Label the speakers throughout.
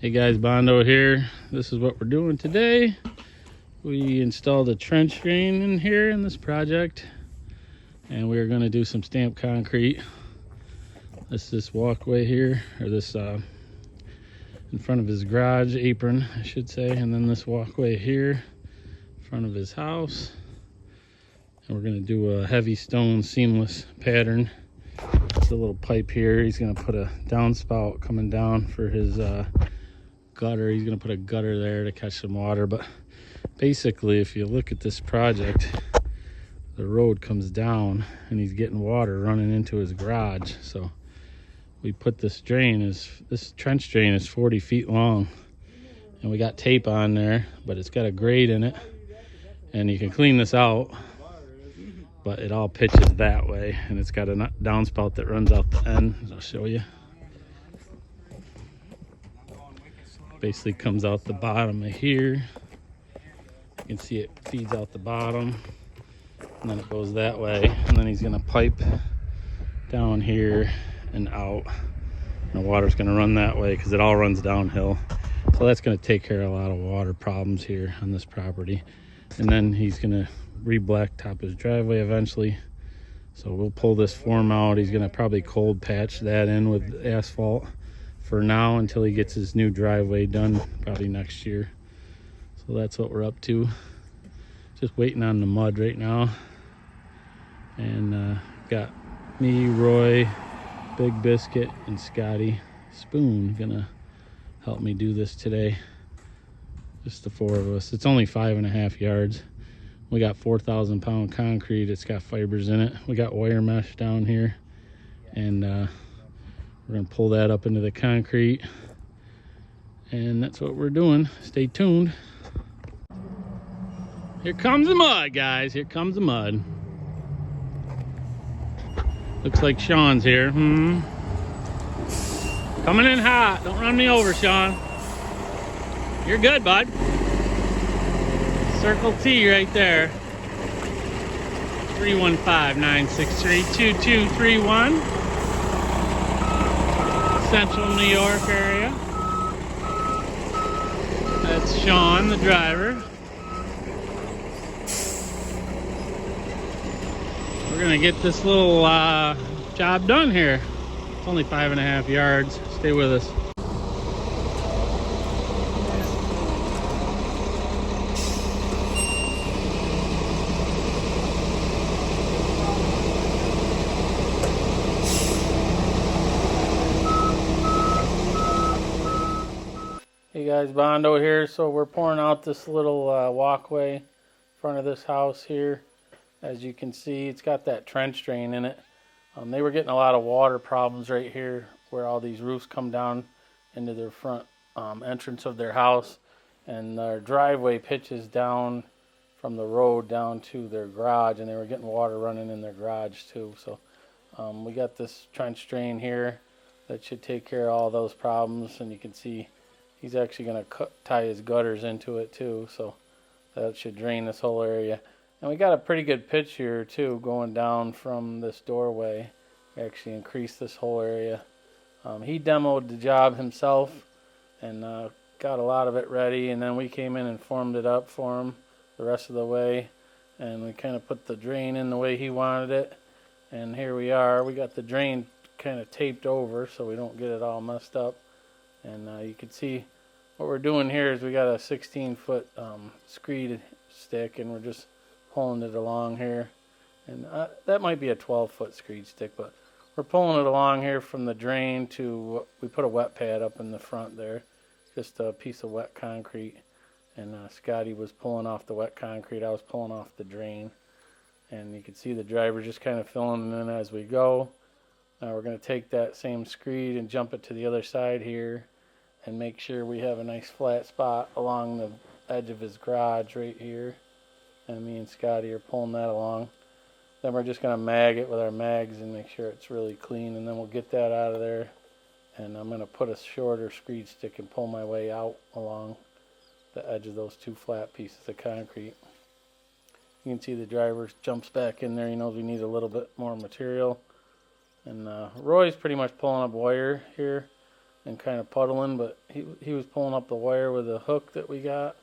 Speaker 1: Hey guys, Bondo here. This is what we're doing today. We installed a trench drain in here in this project, and we're going to do some stamped concrete. This walkway here, or this in front of his garage apron, I should say, and then this walkway here in front of his house. And we're going to do a heavy stone seamless pattern. It's a little pipe here. He's going to put a downspout coming down for his gutter. He's going to put a gutter there to catch some water. But basically, if you look at this project, the road comes down and he's getting water running into his garage. So we put this trench drain is 40 feet long, and we got tape on there, but it's got a grate in it, and you can clean this out, but it all pitches that way, and it's got a downspout that runs out the end. I'll show you. Basically comes out the bottom of here. You can see it feeds out the bottom, and then it goes that way, and then he's gonna pipe down here and out, and the water's gonna run that way because it all runs downhill. So that's gonna take care of a lot of water problems here on this property. And then he's gonna re-blacktop his driveway eventually. So we'll pull this form out. He's gonna probably cold patch that in with asphalt for now until he gets his new driveway done, probably next year. So that's what we're up to. Just waiting on the mud right now. And got me, Roy, Big Biscuit, and Scotty Spoon gonna help me do this today. Just the four of us. It's only 5.5 yards. We got 4,000 pound concrete. It's got fibers in it. We got wire mesh down here, and we're gonna pull that up into the concrete, and that's what we're doing. Stay tuned. Here comes the mud, guys. Here comes the mud. Looks like Sean's here. Coming in hot. Don't run me over, Sean. You're good, bud. Circle T right there. 315-963-2231. Central New York area. That's Sean, the driver. We're gonna get this little job done here. It's only 5.5 yards. Stay with us. Hey guys, Bondo here. So we're pouring out this little walkway in front of this house here. As you can see, it's got that trench drain in it. They were getting a lot of water problems right here where all these roofs come down into their front entrance of their house, and their driveway pitches down from the road down to their garage, and they were getting water running in their garage too. So we got this trench drain here that should take care of all those problems, and you can see he's actually going to tie his gutters into it too, so that should drain this whole area. And we got a pretty good pitch here too, going down from this doorway. We actually increased this whole area. He demoed the job himself and got a lot of it ready, and then we came in and formed it up for him the rest of the way, and we kind of put the drain in the way he wanted it. And here we are. We got the drain kind of taped over so we don't get it all messed up. And you can see what we're doing here is we got a 16-foot screed stick, and we're just pulling it along here. And that might be a 12-foot screed stick, but we're pulling it along here from the drain to, we put a wet pad up in the front there, just a piece of wet concrete. And Scotty was pulling off the wet concrete. I was pulling off the drain. And you can see the driver just kind of filling it in as we go. Now we're going to take that same screed and jump it to the other side here and make sure we have a nice flat spot along the edge of his garage right here. And me and Scotty are pulling that along. Then we're just going to mag it with our mags and make sure it's really clean, and then we'll get that out of there. And I'm going to put a shorter screed stick and pull my way out along the edge of those two flat pieces of concrete. You can see the driver jumps back in there. He knows we need a little bit more material. And Roy's pretty much pulling up wire here. and kind of puddling, but he was pulling up the wire with a hook that we got,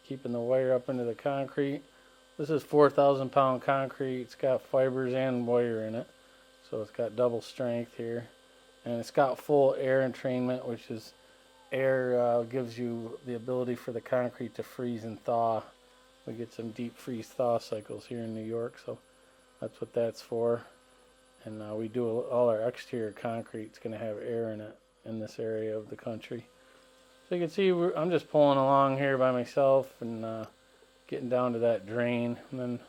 Speaker 1: keeping the wire up into the concrete. This is 4,000 pound concrete. It's got fibers and wire in it, so it's got double strength here, and it's got full air entrainment, which is air gives you the ability for the concrete to freeze and thaw. We get some deep freeze thaw cycles here in New York, so that's what that's for. And we do all our exterior concrete. It's going to have air in it in this area of the country. So you can see I'm just pulling along here by myself and getting down to that drain, and then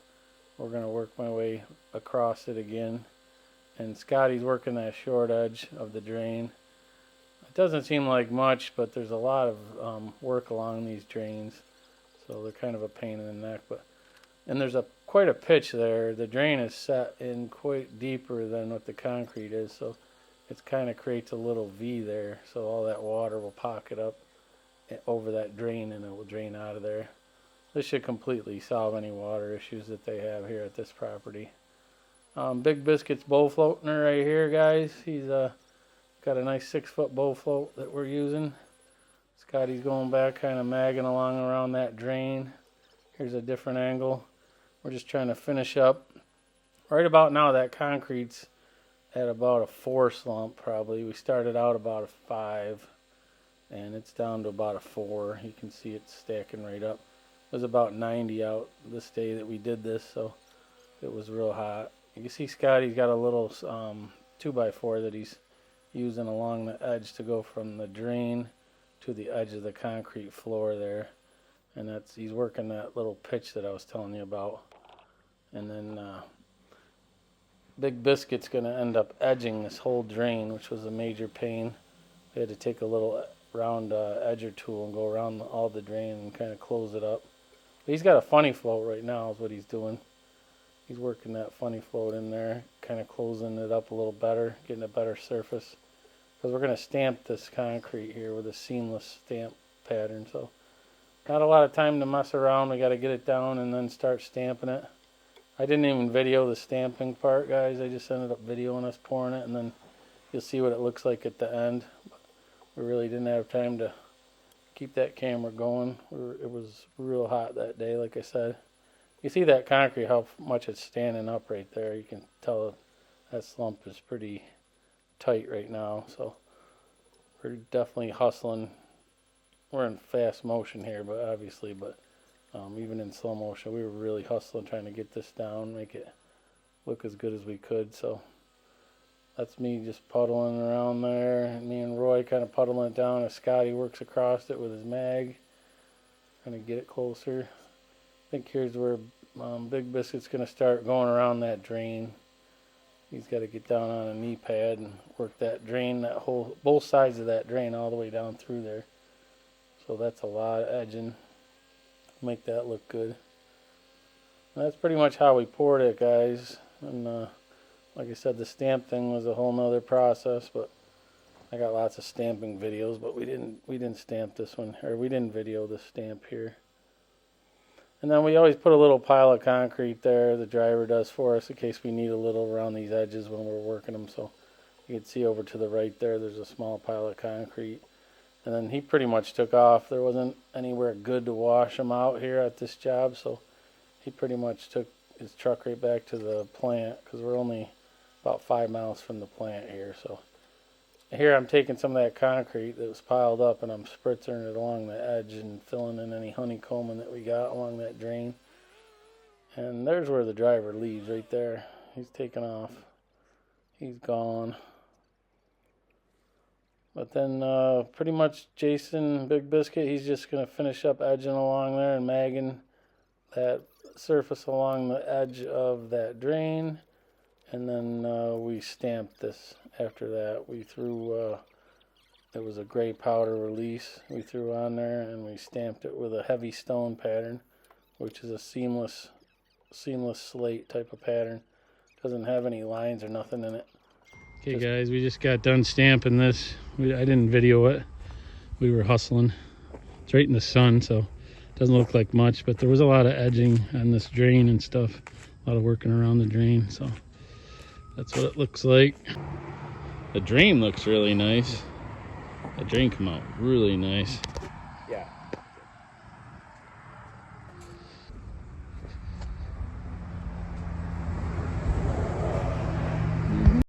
Speaker 1: we're going to work my way across it again. And Scotty's working that short edge of the drain. It doesn't seem like much, but there's a lot of work along these drains, so they're kind of a pain in the neck. And there's quite a pitch there. The drain is set in quite deeper than what the concrete is, so it kind of creates a little V there, so all that water will pocket up over that drain and it will drain out of there. This should completely solve any water issues that they have here at this property. Big Biscuit's bow floating right here, guys. He's got a nice 6-foot bow float that we're using. Scotty's going back, kind of magging along around that drain. Here's a different angle. We're just trying to finish up. Right about now, that concrete's at about a 4 slump probably. We started out about a 5, and it's down to about a 4. You can see it's stacking right up. It was about 90 out this day that we did this, so it was real hot. You can see Scotty's got a little 2x4 that he's using along the edge to go from the drain to the edge of the concrete floor there. And he's working that little pitch that I was telling you about. And then Big Biscuit's going to end up edging this whole drain, which was a major pain. We had to take a little round edger tool and go around all the drain and kind of close it up. But he's got a funny float right now is what he's doing. He's working that funny float in there, kind of closing it up a little better, getting a better surface. Because we're going to stamp this concrete here with a seamless stamp pattern. So not a lot of time to mess around. We got to get it down and then start stamping it. I didn't even video the stamping part, guys. I just ended up videoing us pouring it, and then you'll see what it looks like at the end. We really didn't have time to keep that camera going. It was real hot that day, like I said. You see that concrete, how much it's standing up right there. You can tell that slump is pretty tight right now. So we're definitely hustling. We're in fast motion here, but obviously, even in slow motion, we were really hustling trying to get this down, make it look as good as we could. So that's me just puddling around there, and me and Roy kind of puddling it down as Scotty works across it with his mag, trying to get it closer. I think here's where Big Biscuit's going to start going around that drain. He's got to get down on a knee pad and work that drain, both sides of that drain all the way down through there. So that's a lot of edging. Make that look good. And that's pretty much how we poured it, guys. And like I said, the stamp thing was a whole nother process, but I got lots of stamping videos, but we didn't stamp this one, or we didn't video the stamp here. And then we always put a little pile of concrete there, the driver does for us, in case we need a little around these edges when we're working them. So you can see over to the right there, there's a small pile of concrete. And then he pretty much took off. There wasn't anywhere good to wash him out here at this job, so he pretty much took his truck right back to the plant, because we're only about 5 miles from the plant here. So here I'm taking some of that concrete that was piled up, and I'm spritzing it along the edge and filling in any honeycombing that we got along that drain. And there's where the driver leaves right there. He's taking off. He's gone. But then pretty much Jason, Big Biscuit, he's just going to finish up edging along there and magging that surface along the edge of that drain. And then we stamped this after that. We threw, it was a gray powder release we threw on there, and we stamped it with a heavy stone pattern, which is a seamless slate type of pattern. Doesn't have any lines or nothing in it. Okay guys, we just got done stamping this. I didn't video it. We were hustling. It's right in the sun, so it doesn't look like much, but there was a lot of edging on this drain and stuff. A lot of working around the drain, so that's what it looks like. The drain looks really nice. The drain come out really nice.
Speaker 2: Yeah.